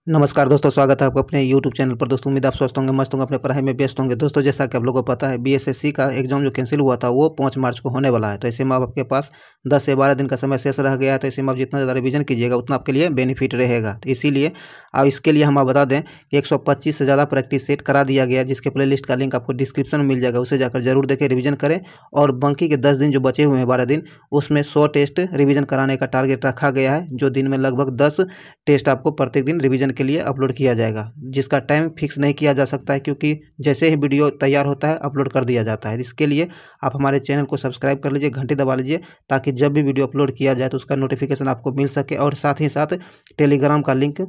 नमस्कार दोस्तों, स्वागत है आपको अपने YouTube चैनल पर। दोस्तों उम्मीद आप स्वस्थ होंगे, मस्त होंगे, अपने पढ़ाई में व्यस्त होंगे। दोस्तों जैसा कि आप लोगों को पता है, बीएसएससी का एग्जाम जो कैंसिल हुआ था वो 5 मार्च को होने वाला है। तो ऐसे में आपके पास 10 से 12 दिन का समय शेष रह गया है। तो ऐसे में आप जितना ज़्यादा रिवीजन कीजिएगा उतना आपके लिए बेनिफिट रहेगा। तो इसीलिए अब इसके लिए हम आप बता दें कि 125 से ज़्यादा प्रैक्टिस सेट करा दिया गया है, जिसके प्ले लिस्ट का लिंक आपको डिस्क्रिप्शन में मिल जाएगा। उसे जाकर जरूर देखें, रिवीजन करें। और बाकी के 10 दिन जो बचे हुए हैं, 12 दिन, उसमें 100 टेस्ट रिवीजन कराने का टारगेट रखा गया है, जो दिन में लगभग 10 टेस्ट आपको प्रत्येक दिन रिवीजन के लिए अपलोड किया जाएगा, जिसका टाइम फिक्स नहीं किया जा सकता है, क्योंकि जैसे ही वीडियो तैयार होता है अपलोड कर दिया जाता है। इसके लिए आप हमारे चैनल को सब्सक्राइब कर लीजिए, घंटी दबा लीजिए, ताकि जब भी वीडियो अपलोड किया जाए तो उसका नोटिफिकेशन आपको मिल सके। और साथ ही साथ टेलीग्राम का लिंक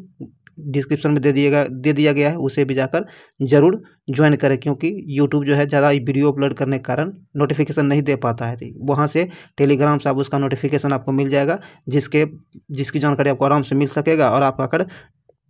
डिस्क्रिप्शन में दे दिया गया है, उसे भी जाकर जरूर ज्वाइन करें, क्योंकि यूट्यूब जो है ज़्यादा वीडियो अपलोड करने के कारण नोटिफिकेशन नहीं दे पाता है। तो वहाँ से टेलीग्राम से आप उसका नोटिफिकेशन आपको मिल जाएगा, जिसकी जानकारी आपको आराम से मिल सकेगा और आप आकर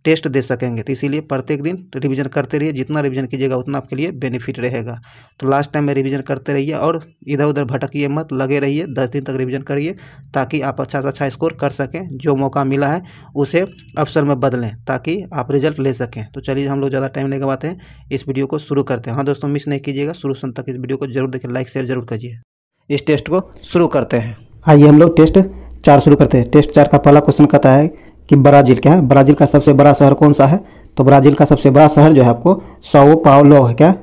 टेस्ट दे सकेंगे। तो इसीलिए प्रत्येक दिन तो रिवीजन करते रहिए, जितना रिवीजन कीजिएगा उतना आपके लिए बेनिफिट रहेगा। तो लास्ट टाइम में रिवीजन करते रहिए और इधर उधर भटकिए मत, लगे रहिए। 10 दिन तक रिवीजन करिए ताकि आप अच्छा से अच्छा स्कोर कर सकें। जो मौका मिला है उसे अवसर में बदलें ताकि आप रिजल्ट ले सकें। तो चलिए हम लोग ज़्यादा टाइम नहीं गवाते हैं, इस वीडियो को शुरू करते हैं। हाँ दोस्तों, मिस नहीं कीजिएगा, शुरू से अंत तक इस वीडियो को जरूर देखें, लाइक शेयर जरूर कीजिए। इस टेस्ट को शुरू करते हैं। आइए हम लोग टेस्ट 4 शुरू करते हैं। टेस्ट 4 का पहला क्वेश्चन कहता है कि ब्राज़ील क्या है, ब्राज़ील का सबसे बड़ा शहर कौन सा है। तो ब्राज़ील का सबसे बड़ा शहर जो है आपको साओ पाउलो है। क्या,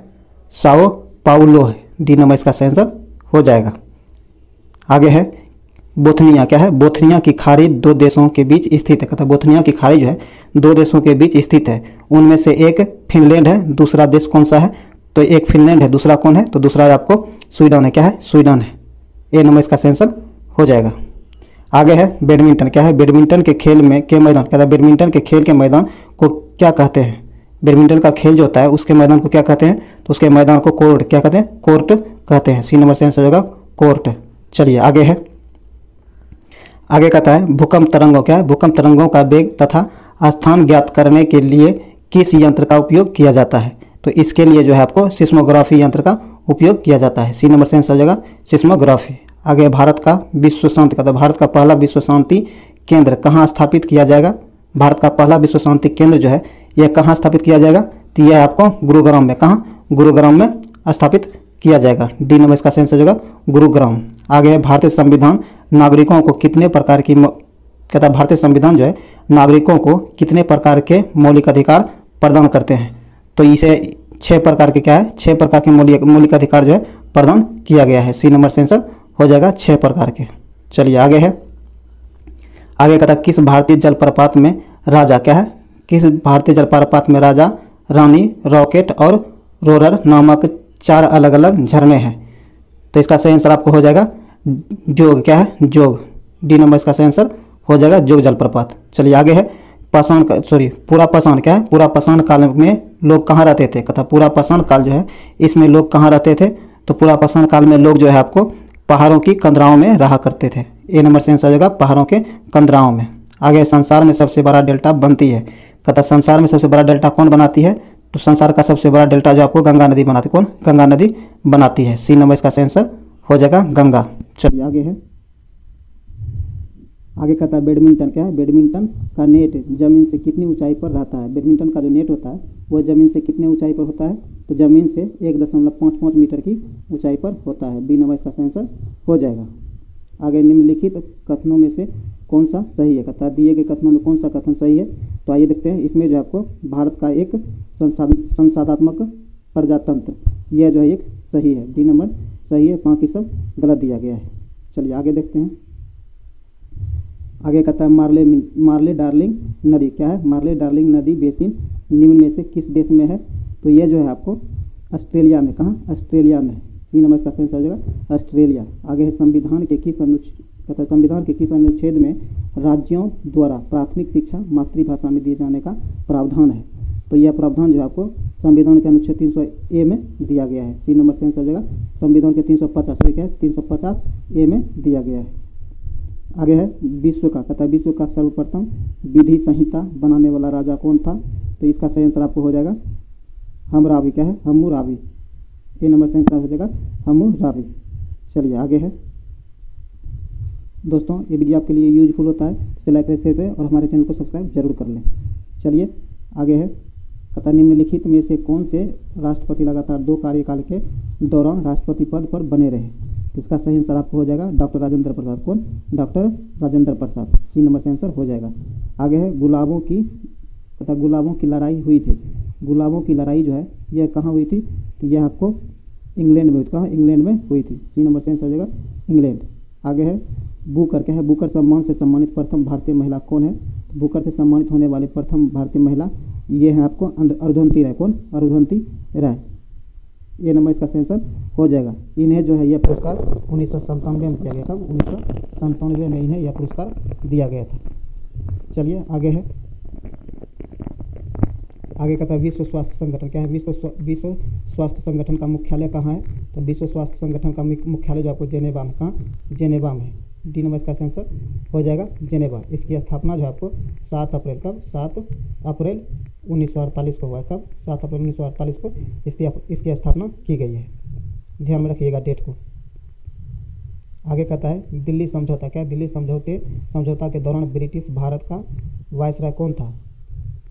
साओ पाउलो है। डी नंबर इसका सही आंसर हो जाएगा। आगे है बोथनिया। क्या है, बोथनिया की खाड़ी 2 देशों के बीच स्थित है। कहता है बोथनिया की खाड़ी जो है 2 देशों के बीच स्थित है, उनमें से एक फिनलैंड है, दूसरा देश कौन सा है। तो एक फिनलैंड है, दूसरा कौन है, तो दूसरा आपको स्वीडन है। क्या है, स्वीडन है। ए नंबर इसका सही आंसर हो जाएगा। आगे है बैडमिंटन। क्या है, बैडमिंटन के खेल में के मैदान, कहता है बैडमिंटन के खेल के मैदान को क्या कहते हैं। बैडमिंटन का खेल जो होता है उसके मैदान को क्या कहते हैं, तो उसके मैदान को कोर्ट क्या कहते हैं, कोर्ट कहते हैं। सी नंबर से आंसर होगा कोर्ट। चलिए आगे है, आगे कहता है भूकंप तरंगों। क्या है, भूकंप तरंगों का वेग तथा स्थान ज्ञात करने के लिए किस यंत्र का उपयोग किया जाता है। तो इसके लिए जो है आपको सिस्मोग्राफी यंत्र का उपयोग किया जाता है। सी नंबर से आंसर हो जाएगा सिस्मोग्राफी। आगे भारत का विश्व शांति का, तो भारत का पहला विश्व शांति केंद्र कहाँ स्थापित किया जाएगा। भारत का पहला विश्व शांति केंद्र जो है यह कहाँ स्थापित किया जाएगा, तो यह आपको गुरुग्राम में, कहाँ, गुरुग्राम में स्थापित किया जाएगा। डी नंबर इसका आंसर हो जाएगा गुरुग्राम। आगे है भारतीय संविधान नागरिकों को कितने प्रकार की, कहता है भारतीय संविधान जो है नागरिकों को कितने प्रकार के मौलिक अधिकार प्रदान करते हैं। तो इसे 6 प्रकार के, क्या है, 6 प्रकार के मौलिक अधिकार जो है प्रदान किया गया है। सी नंबर से आंसर हो जाएगा 6 प्रकार के। चलिए आगे है, आगे कहता है किस भारतीय जलप्रपात में राजा, क्या है, किस भारतीय जलप्रपात में राजा, रानी, रॉकेट और रोरर नामक 4 अलग अलग झरने हैं। तो इसका सही आंसर आपको हो जाएगा जोग। क्या है, जोग। डी नंबर इसका सही आंसर हो जाएगा जोग जलप्रपात। चलिए आगे है पाषाण, पूरा पाषाण। क्या है, पूरा पाषाण काल में लोग कहाँ रहते थे। कहता पूरा पाषाण काल जो है इसमें लोग कहाँ रहते थे। तो पूरा पाषाण काल में लोग जो है आपको पहाड़ों की कंदराओं में रहा करते थे। ए नंबर से आंसर हो जाएगा पहाड़ों के कंदराओं में। आगे संसार में सबसे बड़ा डेल्टा बनती है। कहता संसार में सबसे बड़ा डेल्टा कौन बनाती है। तो संसार का सबसे बड़ा डेल्टा जो आपको गंगा नदी बनाती है। कौन, गंगा नदी बनाती है। सी नंबर इसका आंसर हो जाएगा गंगा। चलिए आगे है, आगे कहता है बैडमिंटन। क्या है, बैडमिंटन का नेट जमीन से कितनी ऊंचाई पर रहता है। बैडमिंटन का जो नेट होता है वह जमीन से कितने ऊंचाई पर होता है। तो जमीन से 1.55 मीटर की ऊंचाई पर होता है। बी नंबर इसका आंसर हो जाएगा। आगे निम्नलिखित कथनों में से कौन सा सही है। कहता दिए गए कथनों में कौन सा कथन सही है। तो आइए देखते हैं। इसमें जो आपको भारत का एक संसाधनात्मक प्रजातंत्र, यह जो है एक सही है। डी नंबर सही है, बाकी सब गलत दिया गया है। चलिए आगे देखते हैं। आगे कहता है मार्ले डार्लिंग नदी। क्या है, मार्ले डार्लिंग नदी बेसिन निम्न में से किस देश में है। तो यह जो है आपको ऑस्ट्रेलिया में, कहाँ, ऑस्ट्रेलिया में। बी नंबर इसका आंसर हो जाएगा ऑस्ट्रेलिया। आगे है संविधान के किस कहता है संविधान के किस अनुच्छेद में राज्यों द्वारा प्राथमिक शिक्षा मातृभाषा में दिए जाने का प्रावधान है। तो यह प्रावधान जो है आपको संविधान के अनुच्छेद 300A में दिया गया है। सी नंबर से आंसर हो जाएगा संविधान के 350 ए में दिया गया है। आगे है विश्व का, कहता है विश्व का सर्वप्रथम विधि संहिता बनाने वाला राजा कौन था। तो इसका सही आंसर आपको हो जाएगा हमरावी। क्या है, हम्मुराबी। ए नंबर से आंसर हो जाएगा हम्मुराबी। चलिए आगे है, दोस्तों ये वीडियो आपके लिए यूजफुल होता है, इसे लाइक करें, शेयर करें और हमारे चैनल को सब्सक्राइब जरूर कर लें। चलिए आगे है कहता है निम्नलिखित में से कौन से राष्ट्रपति लगातार 2 कार्यकाल के दौरान राष्ट्रपति पद पर बने रहे। इसका सही आंसर आपको हो जाएगा डॉक्टर राजेंद्र प्रसाद। कौन? डॉक्टर राजेंद्र प्रसाद। सी नंबर से आंसर हो जाएगा। आगे है गुलाबों की लड़ाई हुई थी। गुलाबों की लड़ाई जो है यह कहाँ हुई थी? तो यह आपको इंग्लैंड में हुई थी। कहाँ? इंग्लैंड में हुई थी। सी नंबर से आंसर हो जाएगा इंग्लैंड। आगे है बुकर। क्या है? बुकर सम्मान से सम्मानित प्रथम भारतीय महिला कौन है? बुकर से सम्मानित होने वाली प्रथम भारतीय महिला ये है आपको अरुंधति राय। कौन? अरुंधति राय। ये नंबर इसका आंसर हो जाएगा। इन्हें जो है यह पुरस्कार 1997 में दिया गया था। 1997 में इन्हें यह पुरस्कार दिया गया था। चलिए आगे है, आगे कहता है विश्व स्वास्थ्य संगठन। क्या है? विश्व स्वास्थ्य संगठन का मुख्यालय कहाँ है? तो विश्व स्वास्थ्य संगठन का मुख्यालय जो आपको जेनेवा में, कहाँ? जेनेवा में है। डी नंबर इसका आंसर हो जाएगा जेनेवा। इसकी स्थापना जो आपको 7 अप्रैल कब? 7 अप्रैल 1948 को हुआ है। कब? 7 अप्रैल 1948 को इसकी स्थापना की गई है। ध्यान में रखिएगा डेट को। आगे कहता है दिल्ली समझौता। क्या? दिल्ली समझौता के दौरान ब्रिटिश भारत का वायसराय कौन था?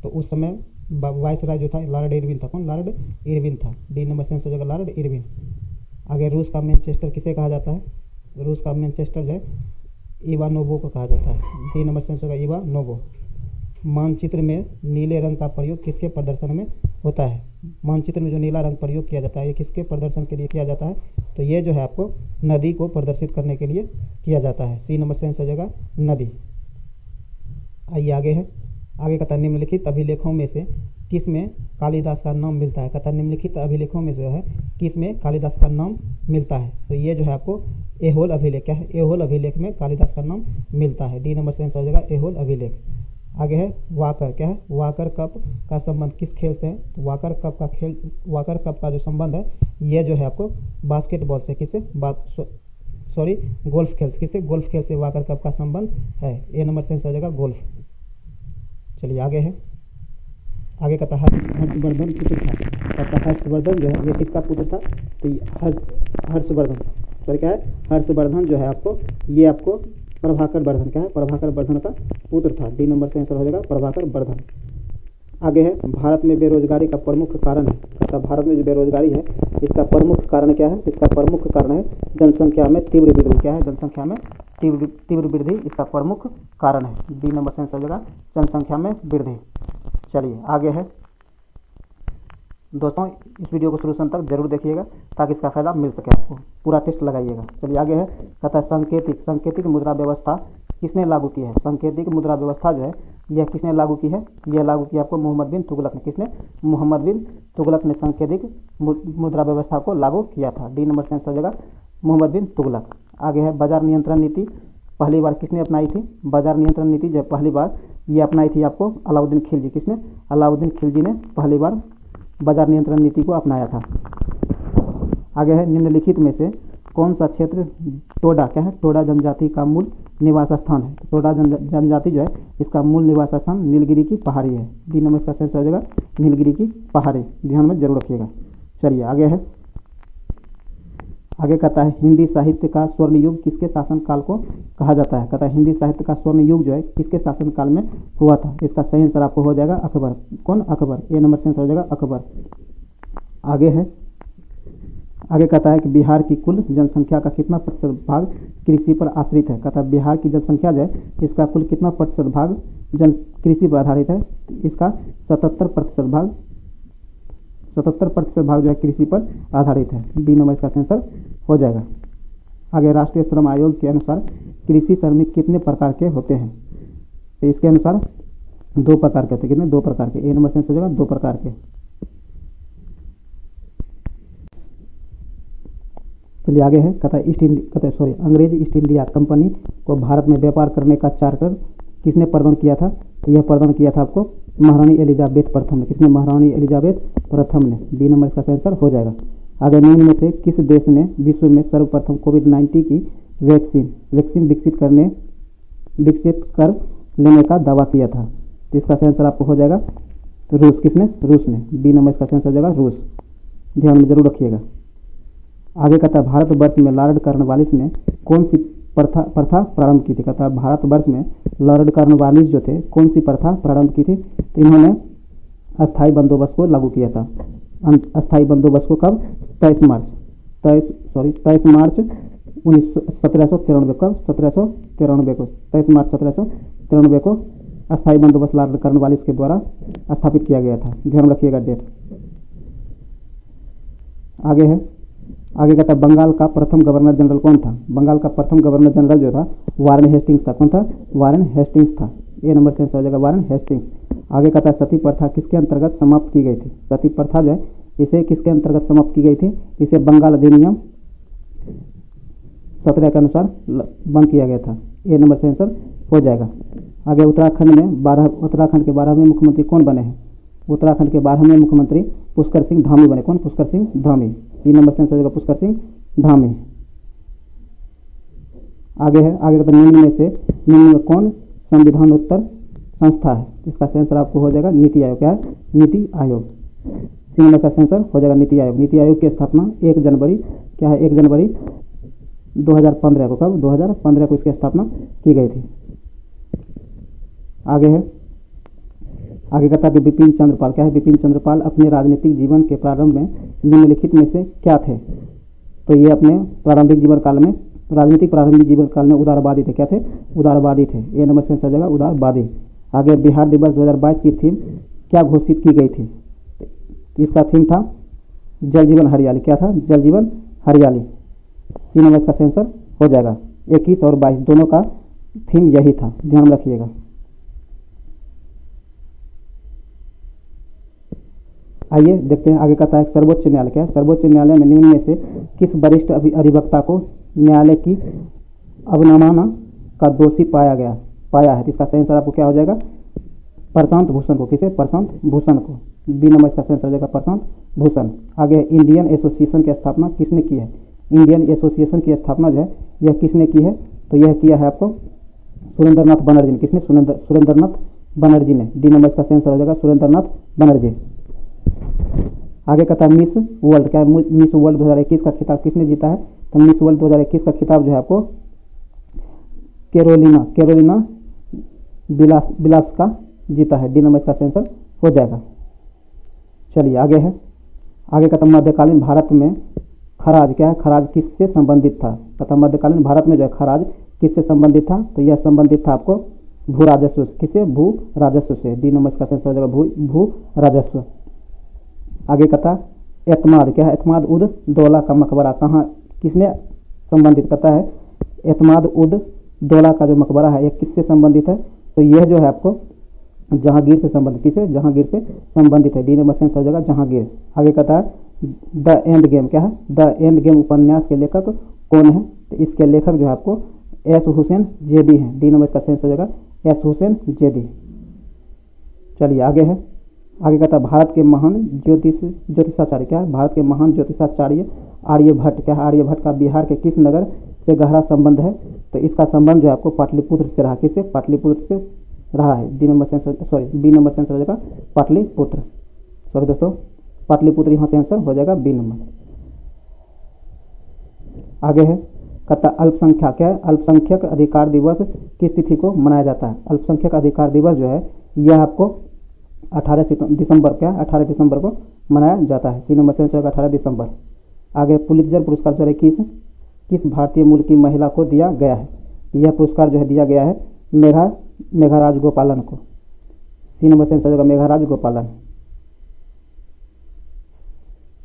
तो उस समय वायसराय जो था लॉर्ड इरविन था। कौन? लॉर्ड इरविन था। डी नंबर से आंसर हो जाएगा लॉर्ड इरविन। आगे रूस का मैनचेस्टर किसे कहा जाता है? रूस का मैनचेस्टर जो है इवानोवो को कहा जाता है। डी नंबर से आंसर होगा इवानोवो। मानचित्र में नीले रंग का प्रयोग किसके प्रदर्शन में होता है? मानचित्र में जो नीला रंग प्रयोग किया जाता है ये किसके प्रदर्शन के लिए किया जाता है? तो ये जो है आपको नदी को प्रदर्शित करने के लिए किया जाता है। सी नंबर से आंसर हो जाएगा नदी। आइए आगे है, आगे कहता है निम्नलिखित अभिलेखों में से किस में कालिदास का नाम मिलता है? कहता है निम्नलिखित अभिलेखों में जो है किस में कालिदास का नाम मिलता है? तो ये जो है आपको ऐहोल अभिलेख। क्या है? ऐहोल अभिलेख में कालिदास का नाम मिलता है। डी नंबर से आंसर हो जाएगा ऐहोल अभिलेख। आगे है वाकर। क्या है? वाकर कप का संबंध किस खेल से है? तो वाकर कप का जो संबंध है ये जो है आपको बास्केटबॉल से, किससे? गोल्फ खेल से। किससे? गोल्फ खेल से वाकर कप का संबंध है। ए नंबर से आंसर हो जाएगा गोल्फ। चलिए आगे है, आगे कहता है हर्षवर्धन पुत्र था। कहता हर्षवर्धन जो है ये किसका पुत्र था? तो हर्षवर्धन, सॉरी क्या है? हर्षवर्धन जो है आपको ये आपको प्रभाकर वर्धन। क्या है? प्रभाकर वर्धन का पुत्र था। डी नंबर से आंसर हो जाएगा प्रभाकर वर्धन। आगे है भारत में बेरोजगारी का प्रमुख कारण है। कहता भारत में जो बेरोजगारी है इसका प्रमुख कारण क्या है? इसका प्रमुख कारण है जनसंख्या में तीव्र वृद्धि। क्या है? जनसंख्या में तीव्र वृद्धि इसका प्रमुख कारण है। डी नंबर से आंसर हो जाएगा जनसंख्या में वृद्धि। चलिए आगे है दोस्तों, इस वीडियो को शुरू से अंत तक जरूर देखिएगा ताकि इसका फायदा मिल सके आपको। पूरा टेस्ट लगाइएगा। चलिए आगे है, कहता है सांकेतिक मुद्रा व्यवस्था किसने लागू की है? सांकेतिक मुद्रा व्यवस्था जो है यह किसने लागू की है? यह लागू की आपको मोहम्मद बिन तुगलक ने। किसने? मोहम्मद बिन तुगलक ने सांकेतिक मुद्रा व्यवस्था को लागू किया था। डी नंबर से आंसर हो जाएगा मोहम्मद बिन तुगलक। आगे है बाजार नियंत्रण नीति पहली बार किसने अपनाई थी? बाजार नियंत्रण नीति जो पहली बार ये अपनाई थी आपको अलाउद्दीन खिलजी। किसने? अलाउद्दीन खिलजी ने पहली बार बाजार नियंत्रण नीति को अपनाया था। आगे है निम्नलिखित में से कौन सा क्षेत्र टोडा। क्या है? टोडा जनजाति का मूल निवास स्थान है। टोडा जनजाति जो है इसका मूल निवास स्थान नीलगिरी की पहाड़ी है। डी नंबर का आंसर हो जाएगा नीलगिरी की पहाड़ी। ध्यान में जरूर रखिएगा। चलिए आगे है, आगे कहता है हिंदी साहित्य का स्वर्ण युग किसके शासनकाल को कहा जाता है? कहता है हिंदी साहित्य का स्वर्ण युग जो है किसके शासनकाल में हुआ था? इसका सही आंसर आपको हो जाएगा अकबर। कौन? अकबर। ए नंबर से आंसर हो जाएगा अकबर। आगे है, आगे कहता है कि बिहार की कुल जनसंख्या का कितना प्रतिशत भाग कृषि पर आश्रित है? कहता है बिहार की जनसंख्या जो है इसका कुल कितना प्रतिशत भाग कृषि पर आधारित है? इसका 77% भाग जो है कृषि पर आधारित है। डी नंबर इसका आंसर हो जाएगा। आगे राष्ट्रीय श्रम आयोग के अनुसार कृषि श्रमिक कितने प्रकार के होते हैं? तो इसके अनुसार 2 प्रकार के होते हैं। कितने? 2 प्रकार के। ए नंबर से आंसर हो जाएगा 2 प्रकार के। चलिए आगे है, कहता है अंग्रेज ईस्ट इंडिया कंपनी को भारत में व्यापार करने का चार्टर किसने प्रदान किया था? तो यह प्रदान किया था आपको महारानी एलिजाबेथ प्रथम ने। किसने? महारानी एलिजाबेथ प्रथम ने। बी नंबर इसका आंसर हो जाएगा। आगे निम्न में से किस देश ने विश्व में सर्वप्रथम कोविड-19 की वैक्सीन विकसित कर लेने का दावा किया था? तो इसका आंसर आपको हो जाएगा रूस। किसने? रूस ने। बी नंबर इसका आंसर हो जाएगा रूस। ध्यान में जरूर रखिएगा। आगे कहता है भारतवर्ष में लॉर्ड कॉर्नवालिस ने कौन सी प्रथा प्रारंभ की थी? कहता है भारतवर्ष में लॉर्ड कॉर्नवालिस जो थे कौन सी प्रथा प्रारंभ की थी? तो इन्होंने अस्थाई बंदोबस्त को लागू किया था। अस्थाई बंदोबस्त को कब? 23 मार्च 1793 कब? 1793 को 23 मार्च 1793 को अस्थाई बंदोबस्त लॉर्ड कॉर्नवालिस के द्वारा स्थापित किया गया था। ध्यान रखिएगा डेट। आगे है, आगे कहता है बंगाल का प्रथम गवर्नर जनरल कौन था? बंगाल का प्रथम गवर्नर जनरल जो था वारेन हेस्टिंग्स था। कौन था? वारेन हेस्टिंग्स था। ए नंबर से आंसर हो जाएगा वारेन हेस्टिंग्स। आगे कहता है सती प्रथा किसके अंतर्गत समाप्त की गई थी? सती प्रथा जो है इसे किसके अंतर्गत समाप्त की गई थी? इसे बंगाल अधिनियम 17 के अनुसार बंद किया गया था। ए नंबर से आंसर हो जाएगा। आगे उत्तराखंड के 12वें मुख्यमंत्री कौन बने हैं? उत्तराखंड के 12वें मुख्यमंत्री पुष्कर सिंह धामी बने। कौन? पुष्कर सिंह धामी। तीन नंबर से आंसर हो जाएगा पुष्कर सिंह धामी। आगे है, आगे कहता है निम्न में कौन संविधानोत्तर संस्था है? इसका आंसर आपको हो जाएगा नीति आयोग। क्या है? नीति आयोग। तीन नंबर का आंसर हो जाएगा नीति आयोग। नीति आयोग की स्थापना 1 जनवरी क्या है? 1 जनवरी 2015 को। कब? 2015 को इसकी स्थापना की गई थी। आगे है, आगे कहता है कि बिपिन चंद्र पाल क्या है? बिपिन चंद्र पाल अपने राजनीतिक जीवन के प्रारंभ में निम्नलिखित में से क्या थे? तो ये अपने प्रारंभिक जीवन काल में उदारवादी थे। क्या थे? उदारवादी थे। ए नंबर से आंसर हो जाएगा उदारवादी। आगे बिहार दिवस 2022 की थीम क्या घोषित की गई थी? इसका थीम था जल जीवन हरियाली। क्या था? जल जीवन हरियाली। तीन नंबर का आंसर हो जाएगा। 21 और 22 दोनों का थीम यही था। ध्यान रखिएगा। आइए देखते हैं आगे कहता है सर्वोच्च न्यायालय क्या है? सर्वोच्च न्यायालय में निम्न में से किस वरिष्ठ अधिवक्ता को न्यायालय की अवमानना का दोषी पाया है? इसका आंसर आपको क्या हो जाएगा? प्रशांत भूषण को। किसे? प्रशांत भूषण को। बी नंबर का आंसर हो जाएगा प्रशांत भूषण। आगे इंडियन एसोसिएशन की स्थापना किसने की है? इंडियन एसोसिएशन की स्थापना जो है यह किसने की है? तो यह किया है आपको सुरेंद्रनाथ बनर्जी ने। किसने? सुरेंद्रनाथ बनर्जी ने। डी नंबर का आंसर हो जाएगा सुरेंद्रनाथ बनर्जी। आगे कहता है मिस वर्ल्ड क्या है? मिस वर्ल्ड 2021 का खिताब किसने जीता है? तो मिस वर्ल्ड 2021 का खिताब जो है आपको कैरोलिना बिलास का जीता है। डी नंबर का आंसर हो जाएगा। चलिए आगे है, आगे कहता है मध्यकालीन भारत में खराज क्या है? खराज किससे संबंधित था? तथा मध्यकालीन भारत में जो है खराज किससे संबंधित था? तो यह संबंधित था आपको भू राजस्व। किससे? भू राजस्व से। डी नंबर का आंसर हो जाएगा भू राजस्व। आगे कहता एतमाद क्या है? एतमाद उद दौला का मकबरा कहाँ किसने संबंधित करता है? एतमाद उद दौला का जो मकबरा है यह किससे संबंधित है? तो यह जो है आपको जहांगीर से संबंधित। किसे? जहांगीर से संबंधित है। डी नंबर से आंसर हो जाएगा जहांगीर। आगे कहता है द एंड गेम क्या है? द एंड गेम उपन्यास के लेखक कौन है? तो इसके लेखक जो है आपको एस हुसैन जेदी हैं। डी नंबर का आंसर हो जाएगा एस हुसैन जेदी। चलिए आगे है, आगे कहता है भारत के महान ज्योतिषाचार्य क्या है? भारत के महान ज्योतिषाचार्य आर्यभट्ट क्या है? आर्यभट्ट का बिहार के किस नगर से गहरा संबंध है? तो इसका संबंध जो है आपको पाटलिपुत्र से रहा। किससे? पाटलिपुत्र से रहा है। बी नंबर से आंसर हो जाएगा पाटलिपुत्र। सॉरी दोस्तों, पाटलिपुत्र यहाँ से आंसर हो जाएगा बी नंबर। आगे है कहता अल्पसंख्यक क्या है? अल्पसंख्यक अधिकार दिवस किस तिथि को मनाया जाता है? अल्पसंख्यक अधिकार दिवस जो है यह आपको 18 दिसंबर क्या है? 18 दिसंबर को मनाया जाता है। 3 नंबर से आंसर होगा 18 दिसंबर। आगे पुलित्जर पुरस्कार जो है किस भारतीय मूल की महिला को दिया गया है? यह पुरस्कार जो है दिया गया है मेघराज गोपालन को। 3 नंबर से आंसर होगा मेघराज गोपालन।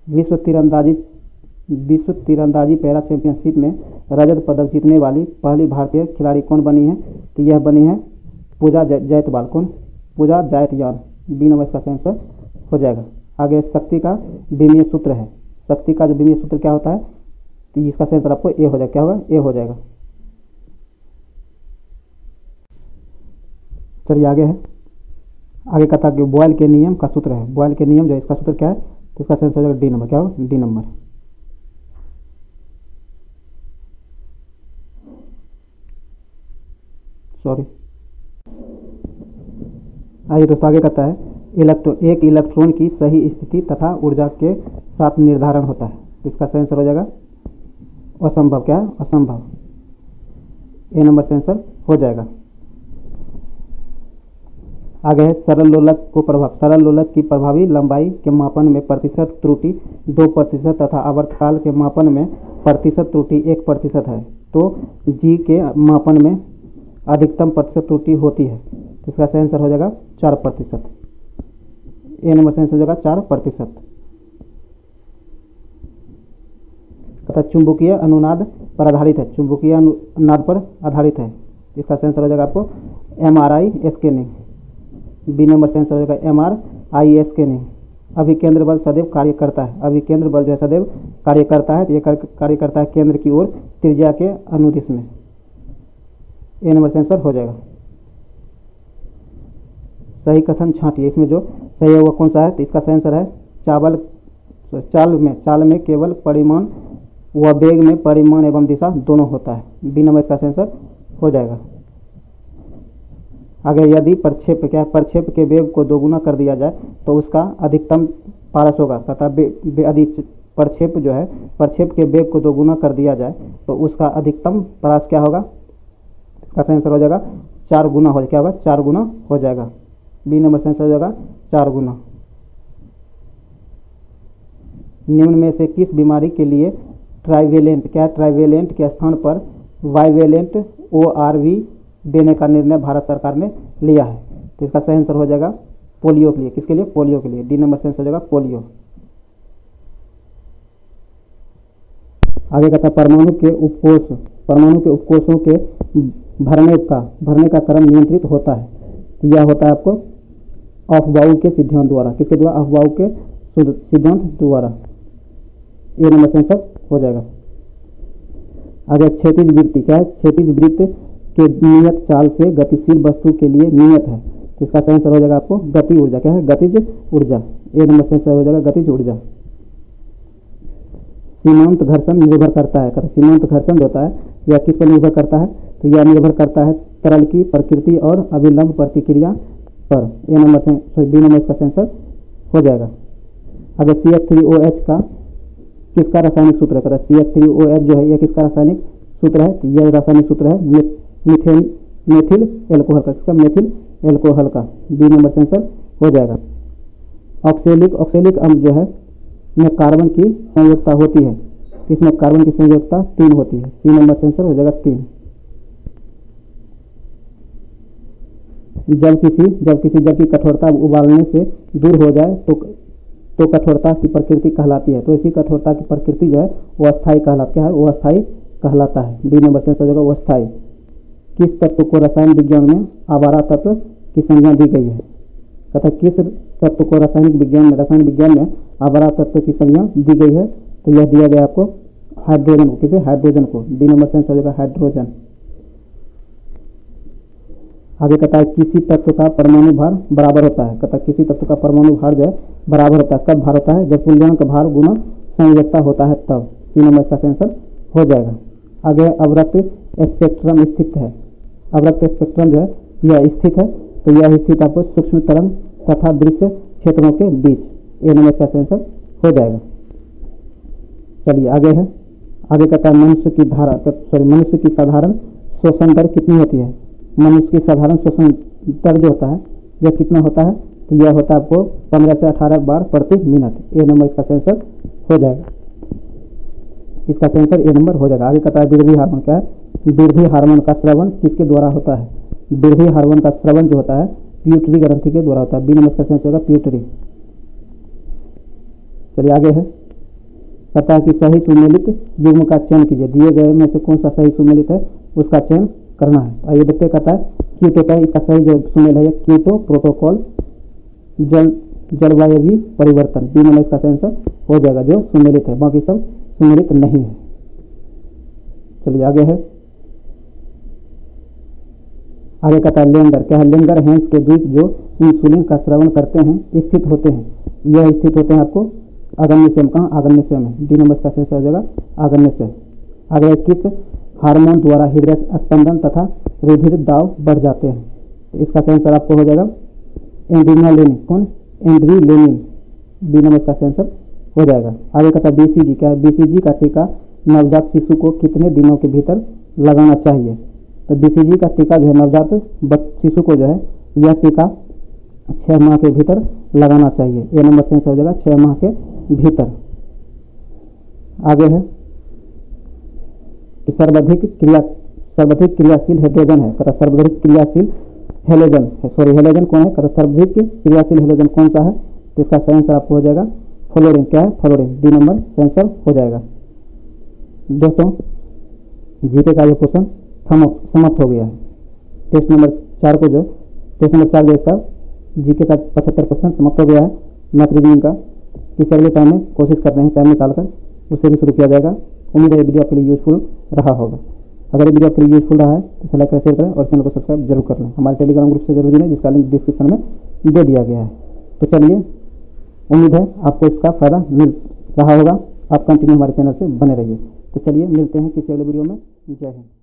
विश्व तीरंदाजी पैरा चैंपियनशिप में रजत पदक जीतने वाली पहली भारतीय खिलाड़ी कौन बनी है? तो यह बनी है पूजा जायसवाल। कौन? पूजा जायसवाल। बी नंबर का आंसर हो जाएगा। आगे शक्ति का विमीय सूत्र है। शक्ति का जो विमीय सूत्र क्या होता है? तो इसका आंसर आपको ए हो जाएगा। क्या होगा? ए हो जाएगा। चलिए आगे है, आगे कहता है कि बॉयल के नियम का सूत्र है। बॉयल के नियम जो है इसका सूत्र क्या है? तो इसका आंसर हो जाएगा डी नंबर। क्या होगा? D number. सॉरी, आइए दोस्तों आगे कहता है एक इलेक्ट्रॉन की सही स्थिति तथा ऊर्जा के साथ निर्धारण होता है। इसका सही आंसर हो जाएगा असंभव। क्या है? असंभव। ए नंबर से आंसर हो जाएगा। आगे है सरल लोलक को प्रभाव। सरल लोलक की प्रभावी लंबाई के मापन में प्रतिशत त्रुटि 2% तथा आवर्तकाल के मापन में प्रतिशत त्रुटि 1% है। तो जी के मापन में अधिकतम प्रतिशत त्रुटि होती है। इसका सही आंसर हो जाएगा 4%। ए नंबर सही आंसर हो जाएगा 4%। तथा चुंबकीय अनुनाद पर आधारित है। चुंबकीय अनुनाद पर आधारित है। इसका सही आंसर हो जाएगा आपको MRI स्कैनिंग। बी नंबर सही आंसर हो जाएगा MRI स्कैनिंग। अभिकेंद्र बल सदैव कार्य करता है। अभिकेंद्र बल जो है सदैव कार्य करता है। तो ये कार्य करता है केंद्र की ओर त्रिज्या के अनुदिश में। ए नंबर से आंसर हो जाएगा। सही कथन छांटिए। इसमें जो सही है वो कौन सा है? तो इसका सही आंसर है चाल में केवल परिमाण व वेग में परिमाण एवं दिशा दोनों होता है। बी नंबर इसका सही आंसर हो जाएगा। आगे यदि प्रक्षेप के वेग को दोगुना कर दिया जाए तो उसका अधिकतम पारस होगा तथा यदि प्रक्षेप के वेग को दोगुना कर दिया जाए तो उसका अधिकतम पारस क्या होगा? इसका सही आंसर हो जाएगा 4 गुना हो। क्या होगा? 4 गुना हो जाएगा। बी नंबर सही आंसर हो जाएगा 4 गुना। निम्न में से किस बीमारी के लिए ट्राइवेलेंट के स्थान पर बाइवेलेंट ORV देने का निर्णय भारत सरकार ने लिया है? तो इसका सही आंसर हो जाएगा पोलियो के लिए। किसके लिए? पोलियो के लिए। डी नंबर सही आंसर हो जाएगा पोलियो। आगे कहता है परमाणु के उपकोषों के भरने का क्रम नियंत्रित होता है। यह होता है आपको अफबाउ के सिद्धांत द्वारा। किसके द्वारा? अफबाउ के सिद्धांत द्वारा। ये नंबर से आंसर हो जाएगा। आगे क्षैतिज वृत्ति क्या है? क्षैतिज वृत्त के नियत चाल से गतिशील वस्तु के लिए नियत है। तो इसका सही आंसर हो जाएगा आपको गति ऊर्जा। क्या है? गतिज ऊर्जा। ए नंबर से आंसर हो जाएगा गतिज ऊर्जा। सीमांत घर्षण निर्भर करता है। सीमांत घर्षण होता है यह किस पर निर्भर करता है? तो यह निर्भर करता है तरल की प्रकृति और अभिलंब प्रतिक्रिया पर। ए नंबर से बी नंबर इसका आंसर हो जाएगा। अगर CH3OH का किसका रासायनिक सूत्र है? CH3OH जो है यह किसका रासायनिक सूत्र है? तो यह रासायनिक सूत्र है मेथिल एल्कोहल का। किसका? मेथिल एल्कोहल का। बी नंबर से आंसर हो जाएगा। ऑक्सैलिक अम्ल जो है में कार्बन की संयोजकता होती है। इसमें कार्बन की संयोजकता 3 होती है। सी नंबर से आंसर हो जाएगा 3। जब की कठोरता उबालने से दूर हो जाए तो कठोरता की प्रकृति कहलाती है। तो इसी कठोरता की प्रकृति जो है वो अस्थायी कहलाती है। वो अस्थायी कहलाता है। बी नंबर से आंसर हो जाएगा वो अस्थायी। किस तत्व को रसायन विज्ञान में आवारा तत्व की संज्ञा दी गई है? तथा किस तत्व को रसायन विज्ञान में आवारा तत्व की संज्ञा दी गई है? तो यह दिया गया आपको हाइड्रोजन को। किसे? हाइड्रोजन को। बी नंबर से आंसर हो जाएगा हाइड्रोजन। आगे कहता है किसी तत्व का परमाणु भार बराबर होता है। कहता है किसी तत्व का परमाणु भार जो है बराबर होता है। कब भार होता है? जब तुल्यांक भार गुना संयोजकता होता है तब। सी नंबर का आंसर हो जाएगा। आगे अवरक्त स्पेक्ट्रम स्थित है। अवरक्त स्पेक्ट्रम जो है यह स्थित है। तो यह स्थित आपको सूक्ष्म तरंग तथा दृश्य क्षेत्रों के बीच। ए नंबर का आंसर हो जाएगा। चलिए आगे है। आगे कहता है मनुष्य की साधारण श्वसन दर कितनी होती है? मनुष्य की साधारण श्वसन दर जो होता है यह कितना होता है? तो यह होता है आपको 15 से 18 बार प्रति मिनट। ए नंबर इसका आंसर हो जाएगा। इसका आंसर ए नंबर हो जाएगा। आगे कहता है वृद्धि हार्मोन क्या है? वृद्धि हार्मोन का स्रवण किसके द्वारा होता है? वृद्धि हार्मोन का स्रवण जो होता है प्यूटरी ग्रंथि के द्वारा होता है। बी नंबर का आंसर होगा प्यूटरी। चलिए आगे है। कहता है कि सही सुमेलित युग्म का चयन कीजिए। दिए गए में से कौन सा सही सुमेलित है उसका चयन करना है। आइए देखते। कहता है क्यूटो का इसका सही जो सुमेल है क्यूटो प्रोटोकॉल जलवायु परिवर्तन। बी नंबर इसका आंसर हो जाएगा जो सुमेलित है। बाकी सब सुमेलित नहीं है। चलिए आगे है। आगे कहता है लेंगर क्या है? लेंगर हैंस के द्वीप जो इंसुलिन का स्रवण करते हैं स्थित होते हैं। यह स्थित होते हैं आपको आग्नेय में। कहाँ? आग्नेय में। डी नंबर का आंसर हो जाएगा आग्नेय से। आगे किस हार्मोन द्वारा हृदय स्पंदन तथा रुधिर दाब बढ़ जाते हैं? इसका आंसर आपको हो जाएगा एड्रेनालिन। कौन? एड्रेनालिन। बी नंबर का आंसर हो जाएगा। आगे कहता है BCG क्या है? BCG का टीका नवजात शिशु को कितने दिनों के भीतर लगाना चाहिए? तो BCG का टीका जो है नवजात शिशु को जो है यह टीका 6 माह के भीतर लगाना चाहिए। ए नंबर से आंसर हो जाएगा 6 माह के भीतर। आगे है कि सर्वाधिक क्रियाशील हाइड्रोजन है, कहता सर्वाधिक क्रियाशील हेलोजन हेलोजन कौन है, कहता सर्वाधिक क्रियाशील हेलोजन कौन सा है, तो इसका सही आंसर आपको हो जाएगा फ्लोरीन। क्या है, फ्लोरीन। डी नंबर से आंसर हो जाएगा। दोस्तों जीके का ये क्वेश्चन समाप्त हो गया है। टेस्ट नंबर 4 को जो इसका जीके का 75 क्वेश्चन समाप्त हो गया है मैथ रीजनिंग का। इस अगले टाइम में कोशिश कर रहे हैं टाइम निकालकर उससे भी शुरू किया जाएगा। उम्मीद है वीडियो आपके लिए यूजफुल रहा होगा। अगर ये वीडियो आपके लिए यूजफुल रहा है तो इसे लाइक करें, शेयर करें और चैनल को सब्सक्राइब जरूर कर लें। हमारे टेलीग्राम ग्रुप से जरूर जुड़ें जिसका लिंक डिस्क्रिप्शन में दे दिया गया है। तो चलिए, उम्मीद है आपको इसका फ़ायदा मिल रहा होगा। आप कंटिन्यू हमारे चैनल से बने रहिए। तो चलिए मिलते हैं किसी अगले वीडियो में। जय हिंद।